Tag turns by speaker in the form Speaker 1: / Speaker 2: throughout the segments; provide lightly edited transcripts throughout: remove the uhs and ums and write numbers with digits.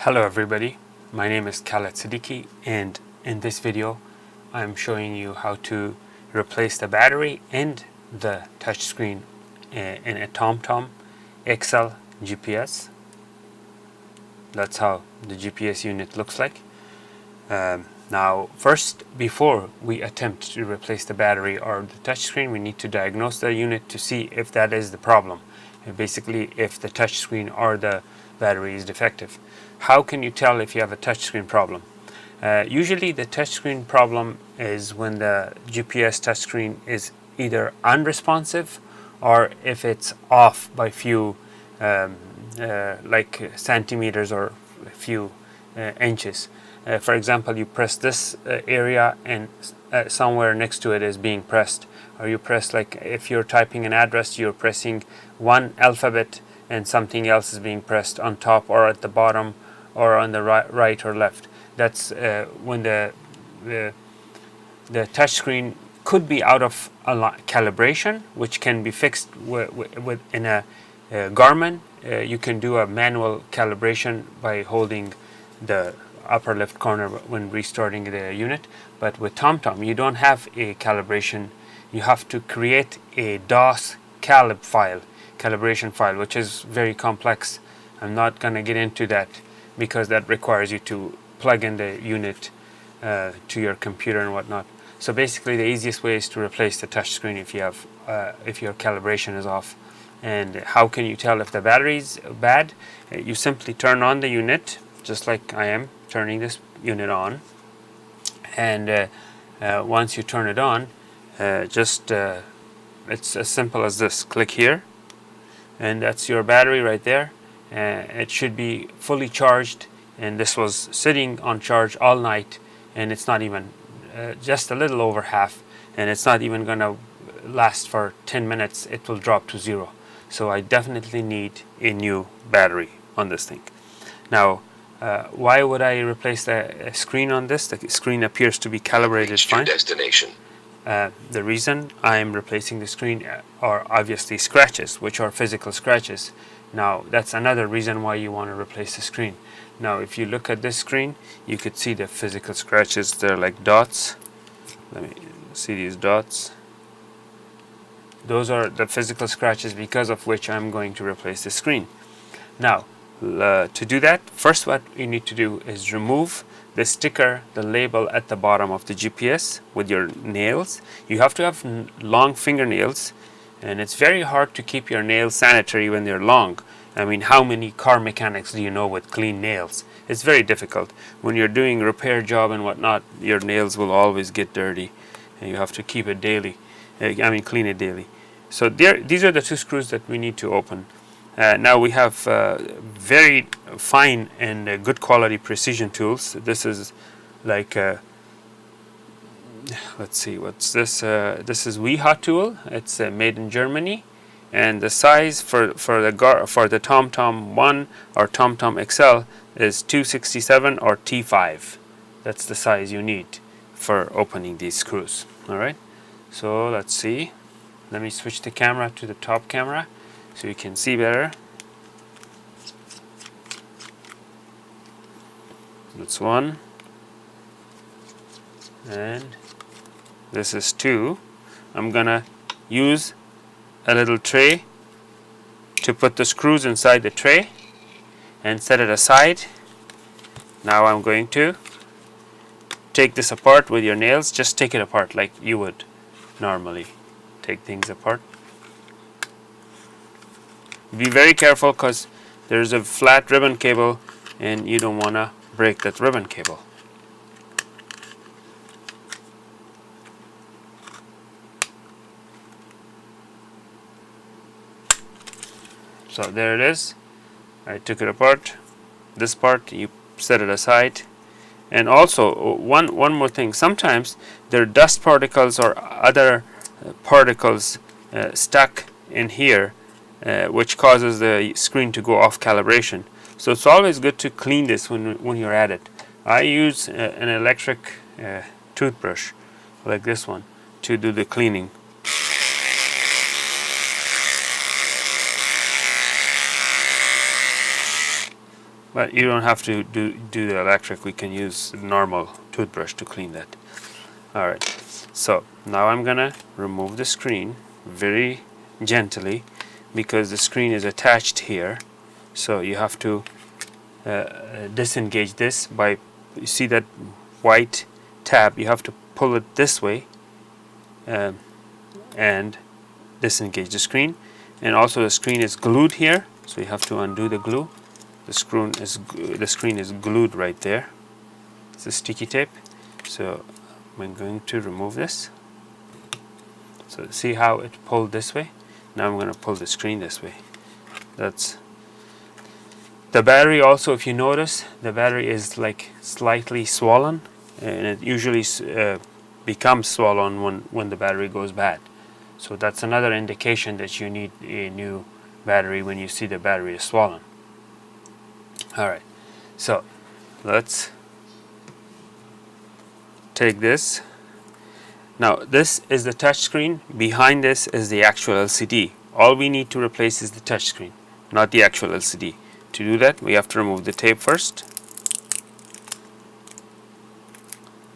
Speaker 1: Hello everybody, my name is Khaled Siddiqui, and in this video I'm showing you how to replace the battery and the touchscreen in a TomTom XL GPS. That's how the GPS unit looks like. Now first, before we attempt to replace the battery or the touchscreen, we need to diagnose the unit to see if that is the problem. Basically, if the touchscreen or the battery is defective. How can you tell if you have a touchscreen problem? Usually the touchscreen problem is when the GPS touchscreen is either unresponsive or if it's off by few like centimeters or a few inches. For example, you press this area and somewhere next to it is being pressed, or you press, like if you're typing an address, you're pressing one alphabet and something else is being pressed on top or at the bottom or on the right or left. That's when the touchscreen could be out of calibration, which can be fixed in a Garmin. You can do a manual calibration by holding the upper left corner when restarting the unit. But with TomTom, you don't have a calibration. You have to create a DOS calibration file, which is very complex. I'm not going to get into that because that requires you to plug in the unit to your computer and whatnot. So basically, the easiest way is to replace the touchscreen if you have if your calibration is off. And how can you tell if the battery is bad? You simply turn on the unit, just like I am turning this unit on. And once you turn it on, it's as simple as this. Click here, and that's your battery right there. It should be fully charged, and this was sitting on charge all night, and it's not even just a little over half, and it's not even going to last for 10 minutes. It will drop to zero. So I definitely need a new battery on this thing. Now, why would I replace the screen on this? The screen appears to be calibrated fine.
Speaker 2: Destination.
Speaker 1: The reason I'm replacing the screen are obviously scratches, which are physical scratches. Now, that's another reason why you want to replace the screen. Now, if you look at this screen, you could see the physical scratches. They're like dots. Let me see these dots. Those are the physical scratches because of which I'm going to replace the screen. Now, to do that, first what you need to do is remove the sticker, the label at the bottom of the GPS with your nails. You have to have long fingernails, and it's very hard to keep your nails sanitary when they're long. I mean, how many car mechanics do you know with clean nails? It's very difficult. When you're doing repair job and whatnot, your nails will always get dirty, and you have to keep it daily. Clean it daily. So these are the two screws that we need to open. Now we have very fine and good quality precision tools. This is like let's see, what's this? This is WeHa tool. It's made in Germany, and the size for the TomTom 1 or TomTom XL is 267 or T5. That's the size you need for opening these screws. All right. So let's see. Let me switch the camera to the top camera so you can see better. That's one, and this is two. I'm gonna use a little tray to put the screws inside the tray and set it aside. Now I'm going to take this apart with your nails. Just take it apart like you would normally take things apart. Be very careful because there's a flat ribbon cable and you don't want to break that ribbon cable. So there it is. I took it apart. This part you set it aside. And also one more thing, sometimes there are dust particles or other particles stuck in here, which causes the screen to go off calibration. So it's always good to clean this when you're at it. I use an electric toothbrush like this one to do the cleaning. But you don't have to do the electric. We can use a normal toothbrush to clean that. Alright, so now I'm gonna remove the screen very gently because the screen is attached here. So you have to disengage this by, you see that white tab, you have to pull it this way and disengage the screen. And also the screen is glued here, so you have to undo the glue. The screen is glued right there. It's a sticky tape. So I'm going to remove this. So see how it pulled this way? Now I'm going to pull the screen this way. That's the battery. Also, if you notice, the battery is like slightly swollen, and it usually becomes swollen when the battery goes bad. So that's another indication that you need a new battery when you see the battery is swollen. Alright, so let's take this. Now this is the touch screen. Behind this is the actual LCD. All we need to replace is the touch screen, not the actual LCD. To do that, we have to remove the tape first.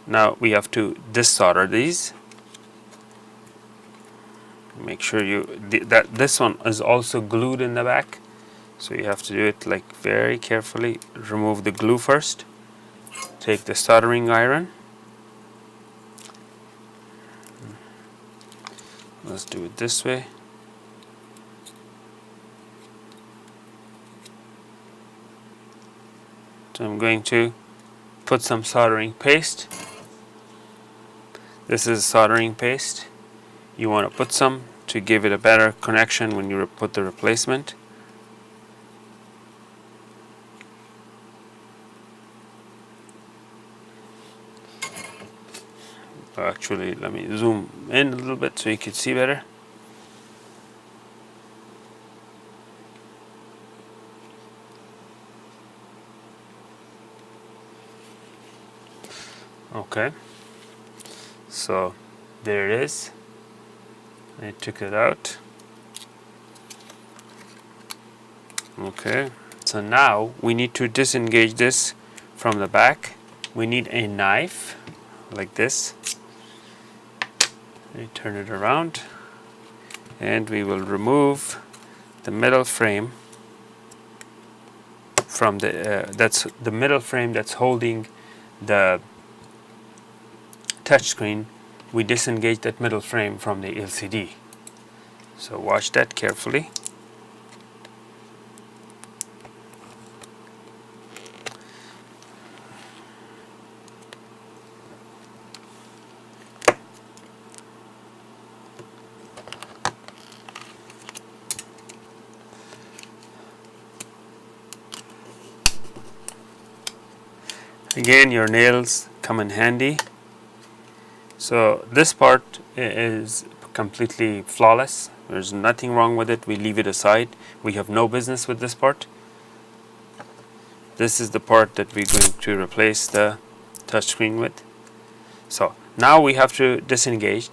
Speaker 1: Now we have to desolder these. Make sure that this one is also glued in the back, so you have to do it like very carefully. Remove the glue first. Take the soldering iron. Let's do it this way. So I'm going to put some soldering paste. This is soldering paste. You want to put some to give it a better connection when you put the replacement. Actually, let me zoom in a little bit so you can see better. Okay, so there it is. I took it out. Okay, so now we need to disengage this from the back. We need a knife like this. We turn it around and we will remove the metal frame from that's the metal frame that's holding the touchscreen. We disengage that metal frame from the LCD. So watch that carefully. Again, your nails come in handy. So this part is completely flawless. There's nothing wrong with it. We leave it aside. We have no business with this part. This is the part that we're going to replace the touchscreen with. So now we have to disengage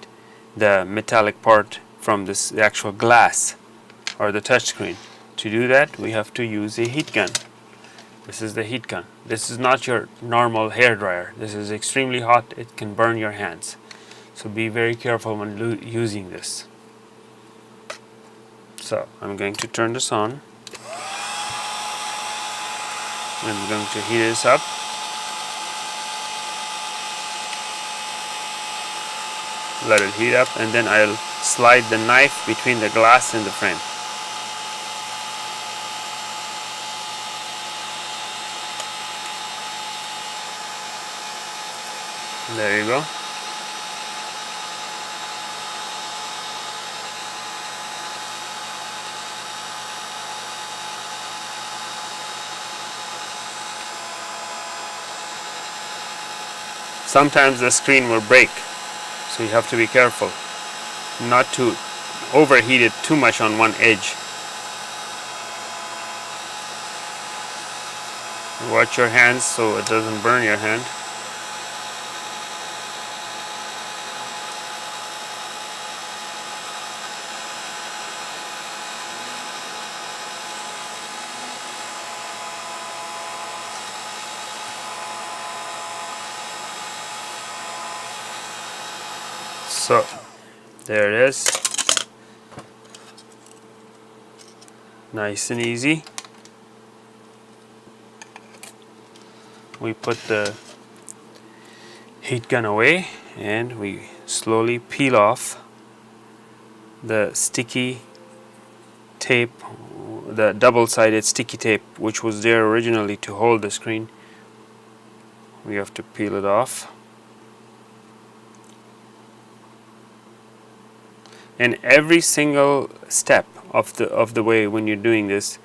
Speaker 1: the metallic part from the actual glass or the touchscreen. To do that, we have to use a heat gun. This is the heat gun. This is not your normal hair dryer. This is extremely hot. It can burn your hands. So be very careful when using this. So I'm going to turn this on. I'm going to heat this up. Let it heat up, and then I'll slide the knife between the glass and the frame. There you go. Sometimes the screen will break, so you have to be careful not to overheat it too much on one edge. Watch your hands so it doesn't burn your hand. So there it is, nice and easy. We put the heat gun away and we slowly peel off the sticky tape, the double-sided sticky tape which was there originally to hold the screen. We have to peel it off. And every single step of the way when you're doing this,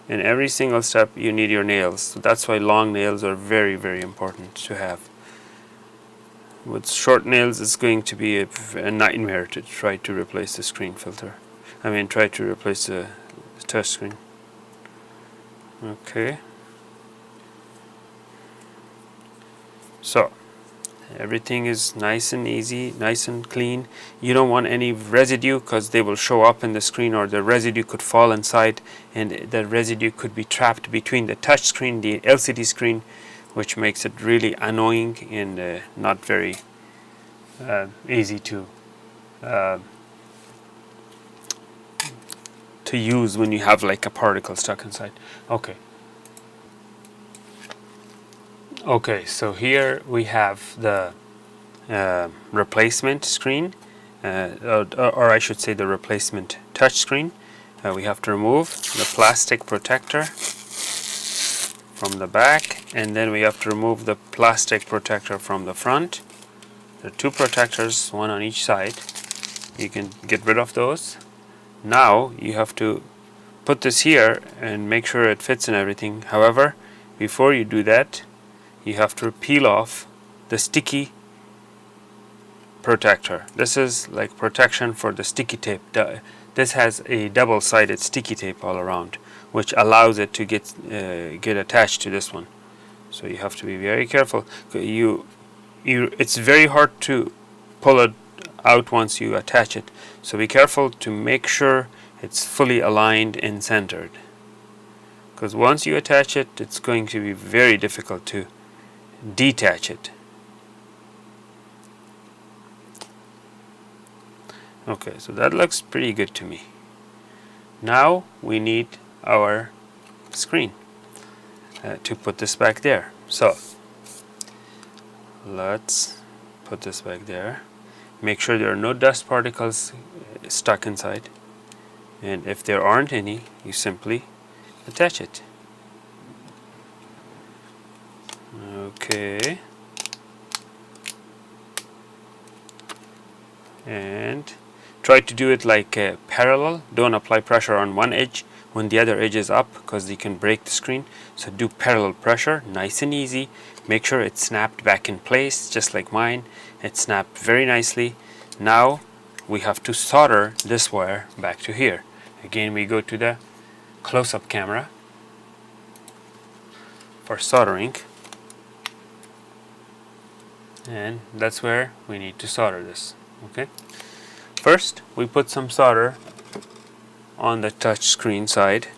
Speaker 1: in every single step you need your nails. So that's why long nails are very, very important to have. With short nails it's going to be a nightmare to try to replace the screen filter. Try to replace the touch screen. Okay. So everything is nice and easy, nice and clean. You don't want any residue because they will show up in the screen, or the residue could fall inside and the residue could be trapped between the touch screen, the LCD screen, which makes it really annoying and not very easy to use when you have like a particle stuck inside. Okay, so here we have the replacement screen, or I should say the replacement touch screen. We have to remove the plastic protector from the back, and then we have to remove the plastic protector from the front. There are two protectors, one on each side. You can get rid of those. Now you have to put this here and make sure it fits and everything. However, before you do that, you have to peel off the sticky protector. This is like protection for the sticky tape. This has a double-sided sticky tape all around, which allows it to get attached to this one. So you have to be very careful. It's very hard to pull it out once you attach it. So be careful to make sure it's fully aligned and centered. Because once you attach it, it's going to be very difficult to detach it. Okay, so that looks pretty good to me. Now we need our screen to put this back there. So let's put this back there. Make sure there are no dust particles stuck inside, and if there aren't any, you simply attach it. Okay, and try to do it like parallel. Don't apply pressure on one edge when the other edge is up, because you can break the screen. So do parallel pressure, nice and easy. Make sure it's snapped back in place, just like mine. It snapped very nicely. Now we have to solder this wire back to here. Again, we go to the close-up camera for soldering, and that's where we need to solder this. Okay. First, we put some solder on the touch screen side.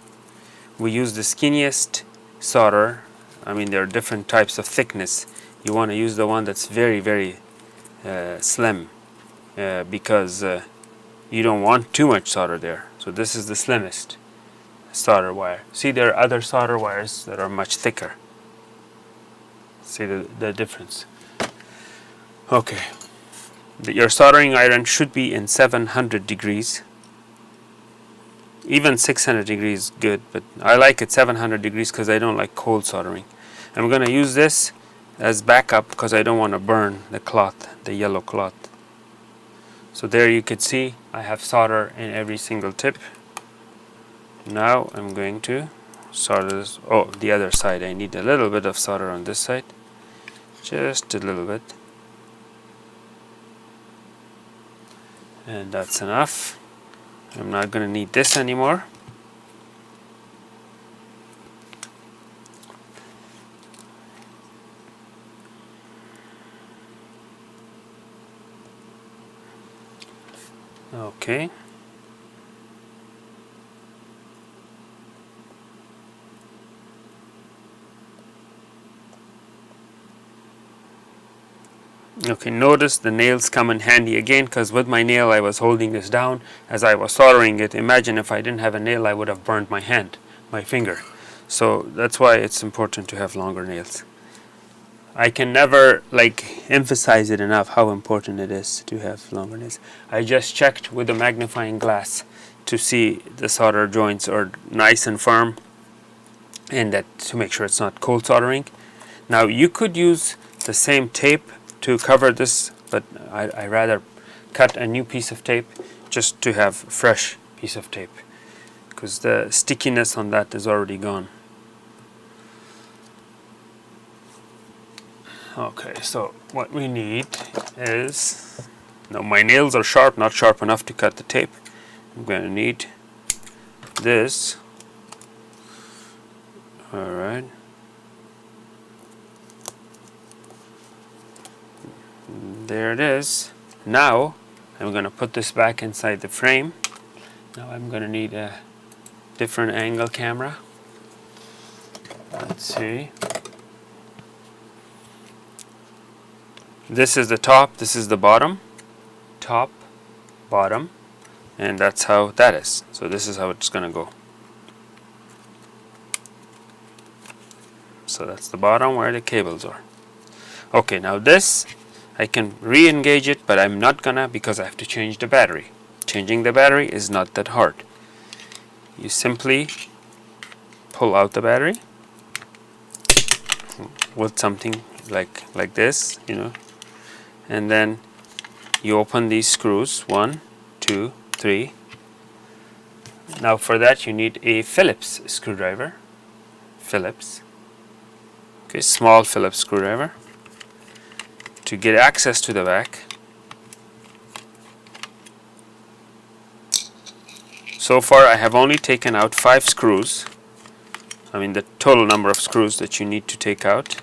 Speaker 1: We use the skinniest solder. There are different types of thickness. You want to use the one that's very, very slim, because you don't want too much solder there. So this is the slimmest solder wire. See, there are other solder wires that are much thicker. See the difference. Okay. Your soldering iron should be in 700 degrees. Even 600 degrees is good, but I like it 700 degrees because I don't like cold soldering. I'm going to use this as backup because I don't want to burn the cloth, the yellow cloth. So there you could see I have solder in every single tip. Now I'm going to solder this. Oh, the other side. I need a little bit of solder on this side. Just a little bit. And that's enough. I'm not going to need this anymore. Okay. Okay, notice the nails come in handy again, because with my nail I was holding this down as I was soldering it. Imagine if I didn't have a nail, I would have burned my hand, my finger. So that's why it's important to have longer nails. I can never emphasize it enough how important it is to have longer nails. I just checked with a magnifying glass to see the solder joints are nice and firm, and that to make sure it's not cold soldering. Now you could use the same tape to cover this, but I rather cut a new piece of tape just to have fresh piece of tape, because the stickiness on that is already gone. Okay, so what we need is, now my nails are sharp, not sharp enough to cut the tape. I'm going to need this. Alright. There it is. Now I'm going to put this back inside the frame. Now I'm going to need a different angle camera. Let's see. This is the top, this is the bottom. Top, bottom, and that's how that is. So this is how it's going to go. So that's the bottom where the cables are. Okay, now this I can re-engage it, but I'm not gonna, because I have to change the battery. Changing the battery is not that hard. You simply pull out the battery with something like this, and then you open these screws, 1, 2, 3. Now for that you need a Phillips screwdriver. Phillips. Okay, small Phillips screwdriver. To get access to the back. So far I have only taken out 5 screws. I mean the total number of screws that you need to take out.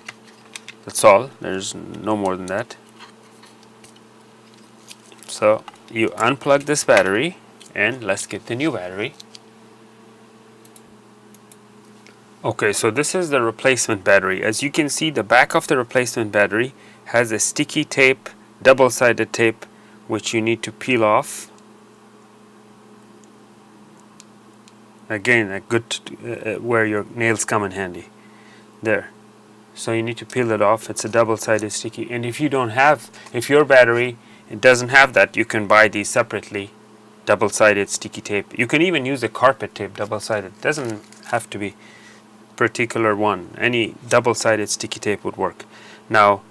Speaker 1: That's all. There's no more than that. So you unplug this battery and let's get the new battery. Okay, so this is the replacement battery. As you can see, the back of the replacement battery has a sticky tape, double-sided tape, which you need to peel off. Again, a good where your nails come in handy. There. So you need to peel it off. It's a double-sided sticky. And if your battery it doesn't have that, you can buy these separately, double-sided sticky tape. You can even use a carpet tape, double-sided. It doesn't have to be particular one. Any double-sided sticky tape would work. Now,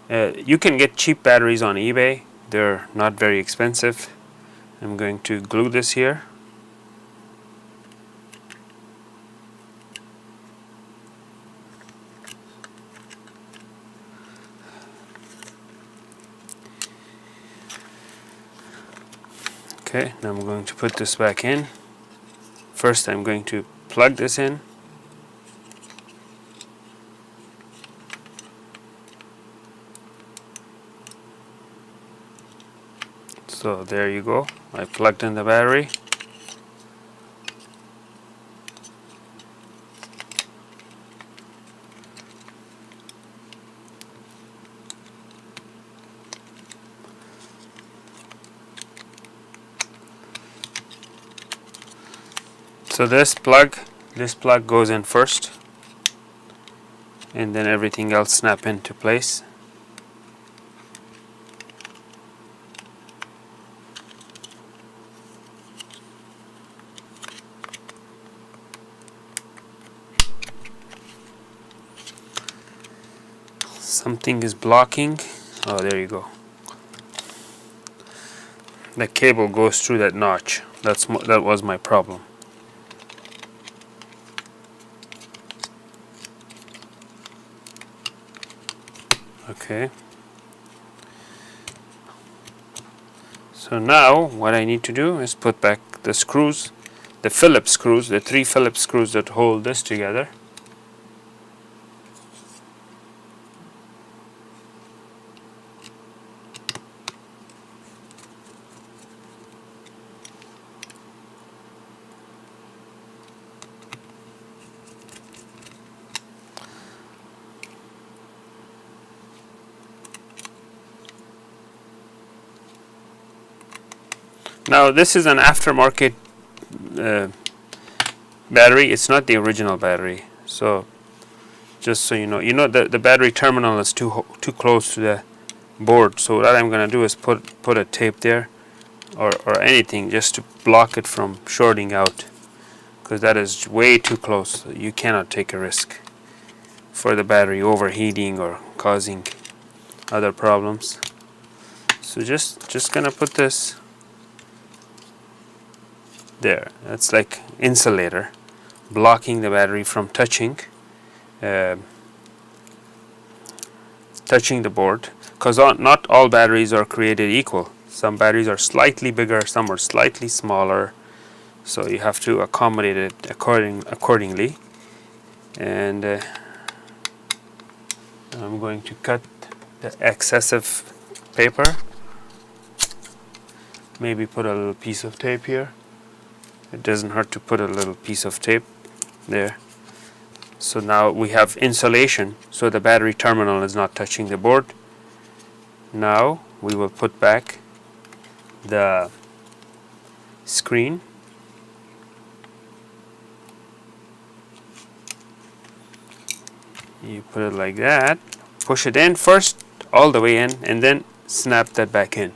Speaker 1: you can get cheap batteries on eBay. They're not very expensive. I'm going to glue this here. Okay, now I'm going to put this back in. First I'm going to plug this in. So there you go. I plugged in the battery. So this plug goes in first, and then everything else snap into place. Something is blocking. Oh, there you go. The cable goes through that notch. That was my problem. Okay. So now what I need to do is put back the screws, the Phillips screws, the 3 Phillips screws that hold this together. Now this is an aftermarket battery. It's not the original battery. So just so you know the battery terminal is too close to the board. So what I'm gonna do is put a tape there, or anything, just to block it from shorting out, because that is way too close. You cannot take a risk for the battery overheating or causing other problems. So just gonna put this there. That's like insulator, blocking the battery from touching the board, because not all batteries are created equal. Some batteries are slightly bigger, some are slightly smaller, so you have to accommodate it accordingly. And I'm going to cut the excessive paper. Maybe put a little piece of tape here. It doesn't hurt to put a little piece of tape there. So now we have insulation, so the battery terminal is not touching the board. Now we will put back the screen. You put it like that, push it in first, all the way in, and then snap that back in.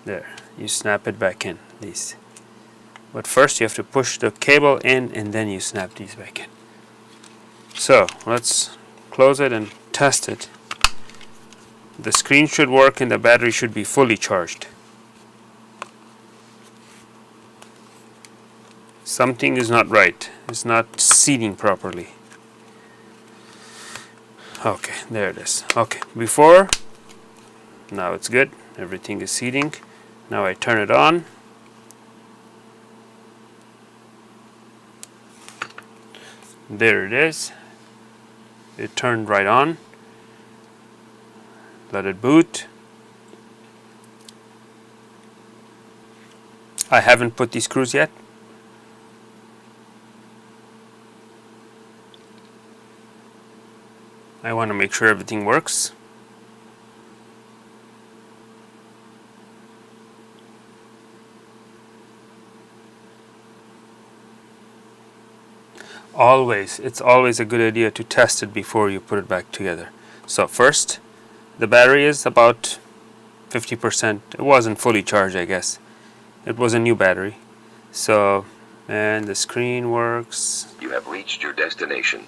Speaker 1: There, you snap it back in, these. But first you have to push the cable in, and then you snap these back in. So let's close it and test it. The screen should work and the battery should be fully charged. Something is not right. It's not seating properly. Okay, there it is. Okay, before, now it's good. Everything is seating. Now I turn it on. There it is. It turned right on. Let it boot. I haven't put these screws yet. I want to make sure everything works. It's always a good idea to test it before you put it back together. So first, the battery is about 50%. It wasn't fully charged, I guess. It was a new battery. So, and the screen works.
Speaker 2: You have reached your destination.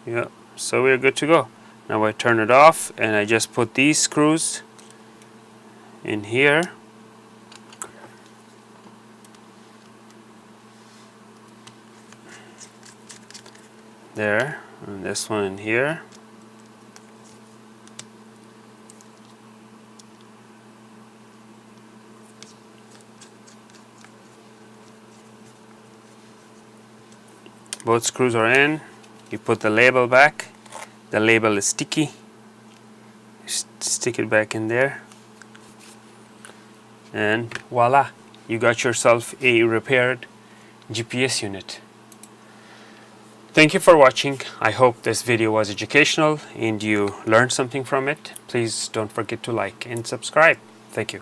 Speaker 1: Yeah, so we're good to go. Now I turn it off, and I just put these screws in here. There, and this one in here. Both screws are in. You put the label back. The label is sticky. Stick it back in there. And voila, you got yourself a repaired GPS unit. Thank you for watching. I hope this video was educational and you learned something from it. Please don't forget to like and subscribe. Thank you.